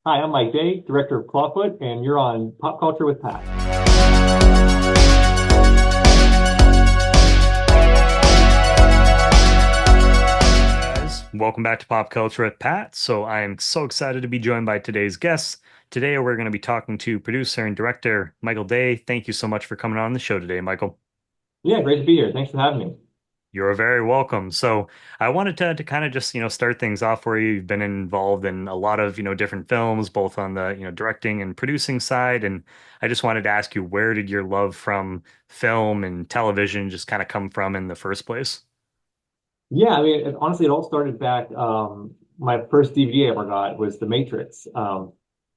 Hi, I'm Mike Day, director of Clawfoot, and you're on Pop Culture with Pat. Guys, welcome back to Pop Culture with Pat. So I am so excited to be joined by today's guests. Today we're going to be talking to producer and director Michael Day. Thank you so much for coming on the show today, Michael. Yeah, great to be here. Thanks for having me. You're very welcome. So I wanted to kind of just, start things off where you've been involved in a lot of, different films, both on the, directing and producing side. And I just wanted to ask you, where did your love from film and television just kind of come from in the first place? Yeah, I mean, honestly, it all started back. My first DVD I ever got was The Matrix,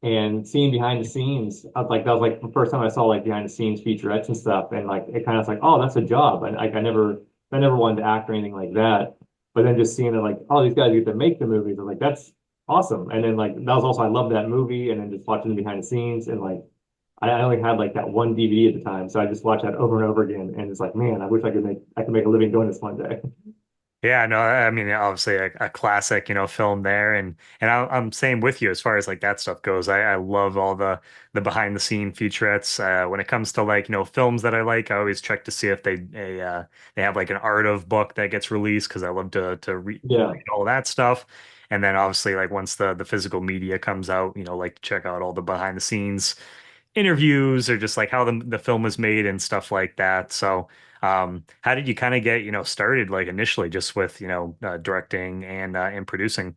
and seeing behind the scenes, I was like, that was like the first time I saw like behind the scenes featurettes and stuff, and like it kind of like, oh, that's a job, and like I never wanted to act or anything like that, but then just seeing it like, oh, these guys get to make the movies, I'm like, that's awesome, and then like that was also I loved that movie, and then just watching the behind the scenes, and like I only had like that one DVD at the time, so I just watched that over and over again, and it's like, man, I wish I could make a living doing this one day. Yeah, no, I mean, obviously a classic, film there, and I'm same with you as far as like that stuff goes. I love all the behind the scene featurettes. When it comes to like films that I like, I always check to see if they have like an art of book that gets released because I love to Yeah. read all that stuff. And then obviously like once the physical media comes out, like to check out all the behind the scenes interviews or just like how the film was made and stuff like that. So, how did you kind of get, started like initially just with, directing and producing?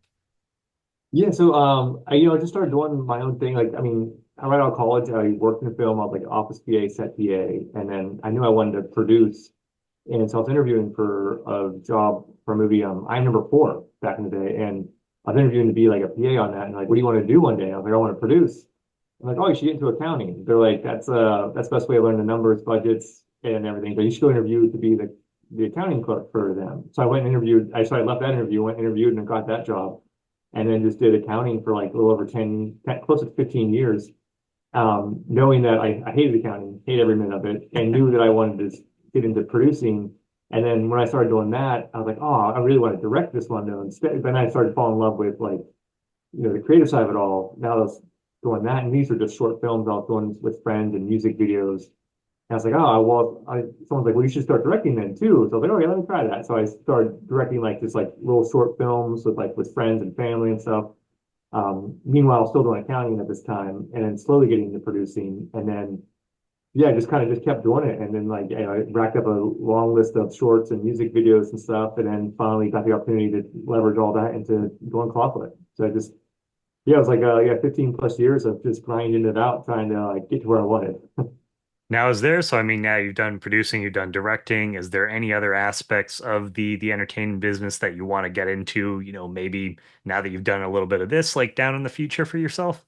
Yeah, so I just started doing my own thing. Like, I mean, right out of college, I worked in film. I was like office PA, set PA, and then I knew I wanted to produce, and so I was interviewing for a job for a movie, I Number Four back in the day, and I was interviewing to be like a PA on that, and like, what do you want to do one day? I was like, I want to produce. I'm like, oh, you should get into accounting. They're like, that's the best way to learn the numbers, budgets, and everything. But you should go interview to be the accounting clerk for them. So I went and interviewed. I left that interview, went and interviewed, and got that job and then just did accounting for like a little over 10, close to 15 years, knowing that I hated accounting, hate every minute of it, and knew that I wanted to get into producing. And then when I started doing that, I was like, oh, I really want to direct this one though. Instead, then I started falling in love with like, the creative side of it all. Now I was doing that. And these are just short films I was doing with friends and music videos. And I was like, oh, well, someone's like, well, you should start directing then too. So I was like, okay, let me try that. So I started directing like just like little short films with friends and family and stuff. Meanwhile, still doing accounting at this time, and then slowly getting into producing, and then yeah, just kind of just kept doing it, and then like I racked up a long list of shorts and music videos and stuff, and then finally got the opportunity to leverage all that into doing Clawfoot. So I just yeah, it was like yeah, 15 plus years of just grinding it out, trying to like get to where I wanted. Now, is there, so I mean, now you've done producing, you've done directing. Is there any other aspects of the entertainment business that you want to get into, maybe now that you've done a little bit of this, like down in the future for yourself?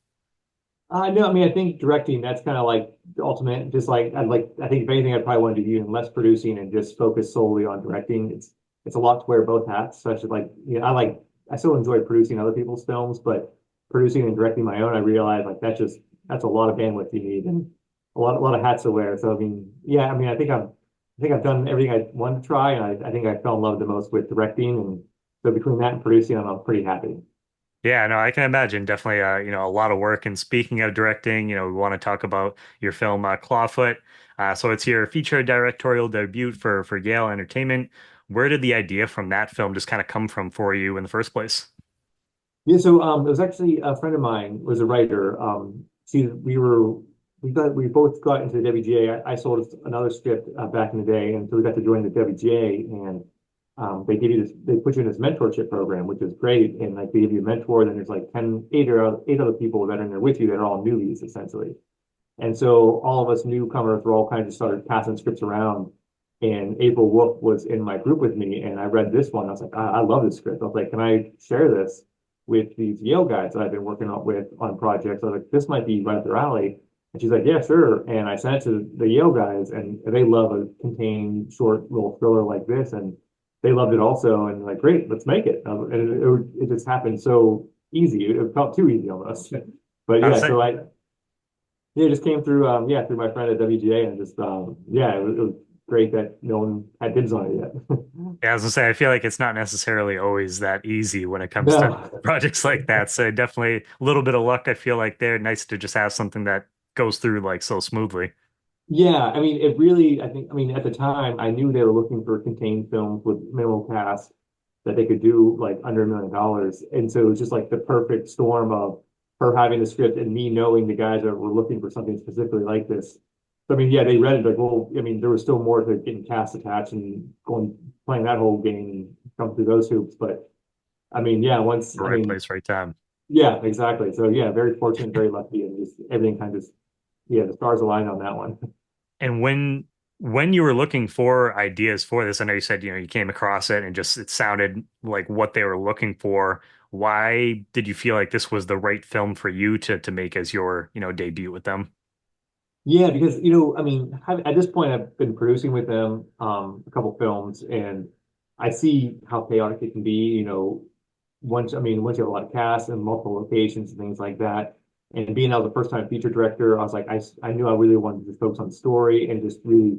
No, I mean, I think directing, that's kind of like the ultimate, just like, I think if anything, I'd probably want to do even less producing and just focus solely on directing. It's a lot to wear both hats, such as like, I still enjoy producing other people's films, but producing and directing my own, I realize like that's a lot of bandwidth you need and a lot of hats to wear. So, I mean, yeah, I mean, I think I've done everything I wanted to try, and I think I fell in love the most with directing. And so between that and producing, I'm pretty happy. Yeah, no, I can imagine definitely a lot of work. And speaking of directing, we want to talk about your film Clawfoot. So it's your feature directorial debut for Yale Entertainment. Where did the idea from that film just kind of come from for you in the first place? Yeah, so it was actually a friend of mine was a writer. We both got into the WGA. I sold another script back in the day, and so we got to join the WGA, and they put you in this mentorship program, which is great. And like they give you a mentor, then there's like 8 other people that are in there with you that are all newbies essentially. And so all of us newcomers were all kind of just started passing scripts around. And April Wolf was in my group with me, and I read this one. I was like, I love this script. I was like, can I share this with these Yale guys that I've been working with on projects? I was like, this might be right up their alley. And she's like, yeah, sure. And I sent it to the Yale guys, and they love a contained short little thriller like this, and they loved it also. And like, great, let's make it. And it just happened so easy. It felt too easy almost. But I was yeah, saying, yeah, it just came through through my friend at WGA and just yeah, it was great that no one had dibs on it yet. Yeah, I was gonna say, I feel like it's not necessarily always that easy when it comes to No. projects like that. So definitely a little bit of luck. I feel like they're nice to just have something that goes through like so smoothly. Yeah, I mean, it really, I think, I mean, at the time, I knew they were looking for contained films with minimal cast that they could do like under $1 million. And so it was just like the perfect storm of her having the script and me knowing the guys that were looking for something specifically like this. So, I mean, yeah, they read it like, well, I mean, there was still more to getting cast attached and going, playing that whole game and come through those hoops. But I mean, yeah, once, I Right mean, place, right time. yeah, exactly. So, yeah, very fortunate, very lucky, and just everything kind of just, yeah, the stars aligned on that one. And when you were looking for ideas for this, I know you said, you came across it and just it sounded like what they were looking for. Why did you feel like this was the right film for you to make as your, debut with them? Yeah, because I mean, at this point, I've been producing with them a couple films, and I see how chaotic it can be. Once you have a lot of cast and multiple locations and things like that, and being out the first time feature director, I was like, I knew I really wanted to focus on story and just really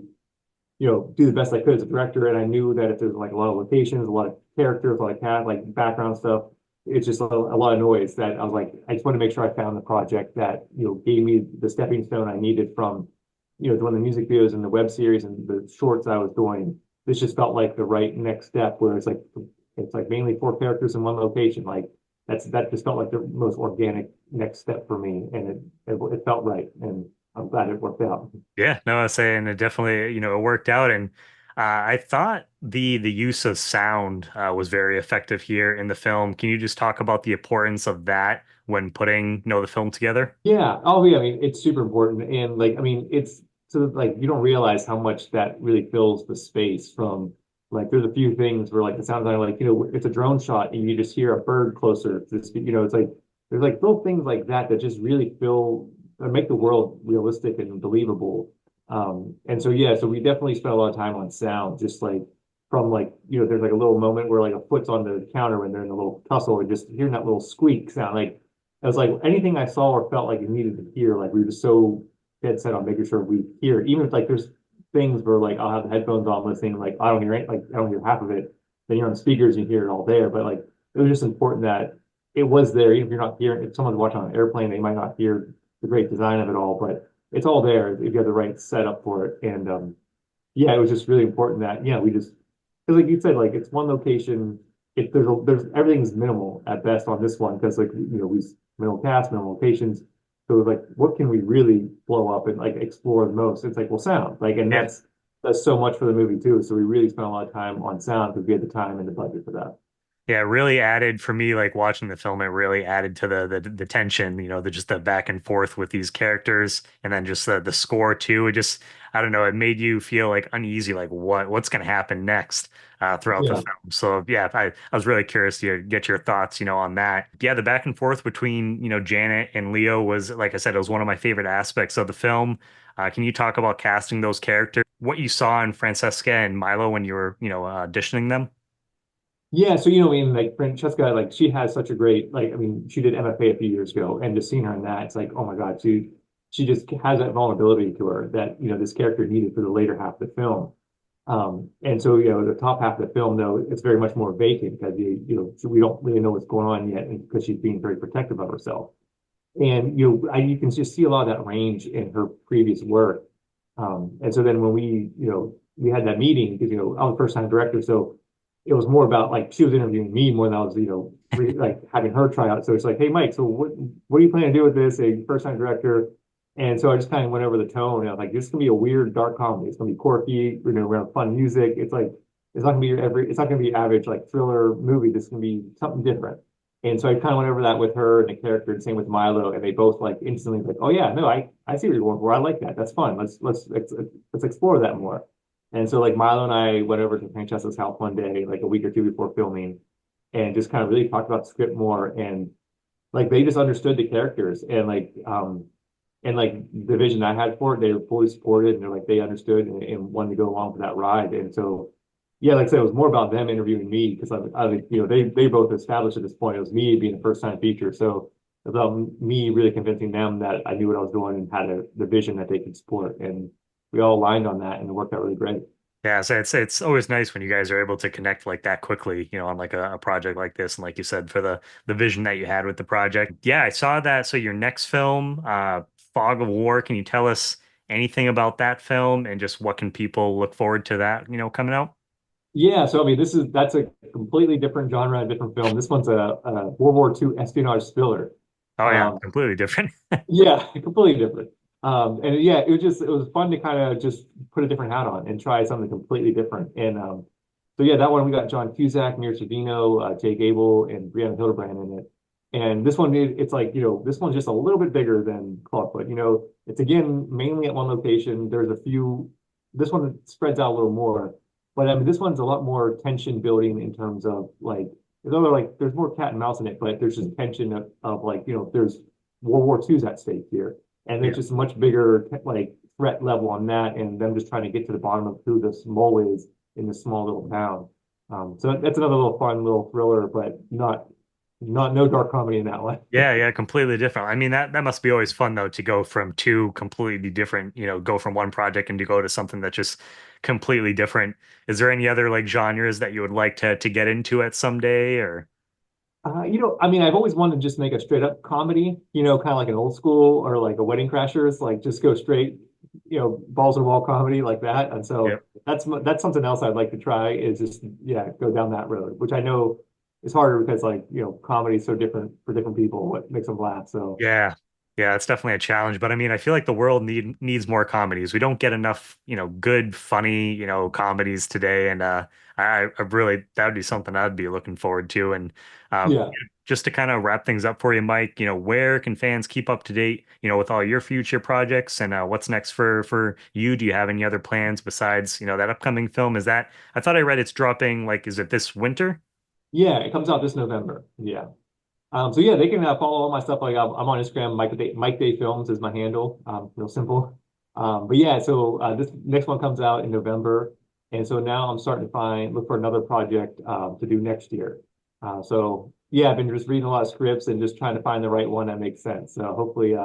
do the best I could as a director. And I knew that if there's like a lot of locations, a lot of characters, a lot of cat, like background stuff, it's just a lot of noise that I was like, I just want to make sure I found the project that, gave me the stepping stone I needed from, doing the music videos and the web series and the shorts I was doing. This just felt like the right next step where it's like mainly four characters in one location. Like that just felt like the most organic next step for me. And it felt right. And I'm glad it worked out. Yeah, no, I was saying it definitely, it worked out. And I thought the use of sound was very effective here in the film. Can you just talk about the importance of that when putting, the film together? Yeah. Oh, yeah. I mean, it's super important. And like, I mean, it's sort of like you don't realize how much that really fills the space from like there's a few things where like it sounds like, it's a drone shot and you just hear a bird closer to the, it's like there's like little things like that that just really fill or make the world realistic and believable. And so yeah, so we definitely spent a lot of time on sound, just like from like, there's like a little moment where like a foot's on the counter when they're in a little tussle and just hearing that little squeak sound like it was like anything I saw or felt like you needed to hear, like we were just so dead set on making sure we hear it. Even if like there's things where like I'll have the headphones on listening, like I don't hear it, like I don't hear half of it. Then you're on speakers, you hear it all there. But like it was just important that it was there, even if you're not hearing if someone's watching on an airplane, they might not hear the great design of it all, but it's all there if you have the right setup for it. And yeah, it was just really important that yeah, we just because like you said, like it's one location. If there's everything's minimal at best on this one because like we minimal cast, minimal locations. So like, what can we really blow up and like explore the most? It's like, well, sound. Like, and Yeah. that's so much for the movie too. So we really spent a lot of time on sound because we had the time and the budget for that. Yeah, it really added for me, like watching the film, it really added to the tension, just the back and forth with these characters and then just the score too. It just, I don't know, it made you feel like uneasy, like what's going to happen next throughout the Yeah. film. So yeah, I was really curious to get your thoughts, on that. Yeah, the back and forth between, Janet and Leo was, like I said, it was one of my favorite aspects of the film. Can you talk about casting those characters? What you saw in Francesca and Milo when you were, auditioning them? Yeah, so I mean, like Francesca, like she has such a great, like, I mean, she did MFA a few years ago, and just seeing her in that, it's like, oh my God, she just has that vulnerability to her that this character needed for the later half of the film. And so the top half of the film, though, it's very much more vacant because so we don't really know what's going on yet, and because she's being very protective of herself. And you can just see a lot of that range in her previous work. And so then when we had that meeting because I'm a first time director, so it was more about like she was interviewing me more than I was like having her try out. So it's like, hey Mike, so what are you planning to do with this? A first time director. And so I just kind of went over the tone. And I was like, this is gonna be a weird dark comedy. It's gonna be quirky. We're gonna have fun music. It's like it's not gonna be it's not gonna be average like thriller movie. This is gonna be something different. And so I kind of went over that with her and the character, and same with Milo, and they both like instantly like, oh yeah, no, I see what you're going for. I like that. That's fun. Let's explore that more. And so like Milo and I went over to Francesca's house one day, like a week or two before filming, and just kind of really talked about the script more. And like they just understood the characters and like the vision I had for it, they were fully supported and they're like they understood and wanted to go along for that ride. And so yeah, like I said, it was more about them interviewing me because they both established at this point it was me being a first time feature. So it was about me really convincing them that I knew what I was doing and had the vision that they could support. And we all aligned on that and it worked out really great. Yeah, so it's always nice when you guys are able to connect like that quickly, on like a project like this, and like you said, for the vision that you had with the project. Yeah, I saw that. So your next film, Fog of War, can you tell us anything about that film and just what can people look forward to that, coming out? Yeah, so I mean, that's a completely different genre, a different film. This one's a World War II espionage thriller. Oh yeah, Um, completely different. yeah, completely different. And yeah, it was fun to kind of just put a different hat on and try something completely different. And so yeah, that one we got John Cusack, Mira Sorvino, Jake Abel, and Brianna Hildebrand in it. And this one, it's like, this one's just a little bit bigger than Clawfoot. It's again mainly at one location. There's a few. This one spreads out a little more, but I mean, this one's a lot more tension building in terms of like, there's more cat and mouse in it, but there's just tension of like, there's World War II is at stake here, and there's Yeah. just a much bigger like threat level on that, and them just trying to get to the bottom of who this mole is in this small little town. So that's another little fun little thriller, but not no dark comedy in that one. Yeah, yeah, completely different. I mean, that must be always fun though to go from two completely different, go from one project and to go to something that's just completely different. Is there any other like genres that you would like to get into at someday or I mean, I've always wanted to just make a straight up comedy, kind of like an old school or like a Wedding Crashers, like just go straight, balls to the wall comedy like that. And yeah. so that's something else I'd like to try is just, yeah, go down that road, which I know is harder because like, comedy is so different for different people, what makes them laugh. So Yeah. Yeah, it's definitely a challenge. But I mean, I feel like the world needs more comedies. We don't get enough, good, funny, comedies today. And I really that would be something I'd be looking forward to. And yeah. just to kind of wrap things up for you, Mike, where can fans keep up to date, with all your future projects and what's next for you? Do you have any other plans besides, that upcoming film? I thought I read it's dropping like, is it this winter? Yeah, it comes out this November. Yeah. So yeah, they can follow all my stuff. Like I'm on Instagram, Mike Day Films is my handle. Real simple. But yeah, so this next one comes out in November, and so now I'm starting to look for another project to do next year. So yeah, I've been just reading a lot of scripts and just trying to find the right one that makes sense. So hopefully,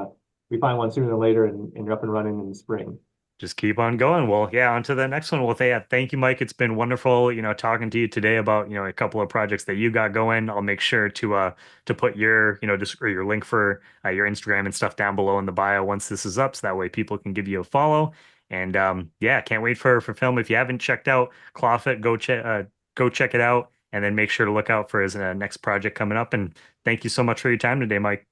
we find one sooner than later, and you're up and running in the spring. Just keep on going. Well, yeah, on to the next one. Well, yeah, thank you, Mike. It's been wonderful, talking to you today about, a couple of projects that you got going. I'll make sure to put your, just or your link for your Instagram and stuff down below in the bio once this is up, so that way people can give you a follow. And yeah, can't wait for film. If you haven't checked out Clawfoot, go check it out, and then make sure to look out for his next project coming up. And thank you so much for your time today, Mike.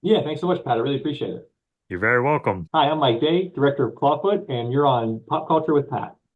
Yeah, thanks so much, Pat. I really appreciate it. You're very welcome. Hi, I'm Mike Day, director of Clawfoot, and you're on Pop Culture with Pat.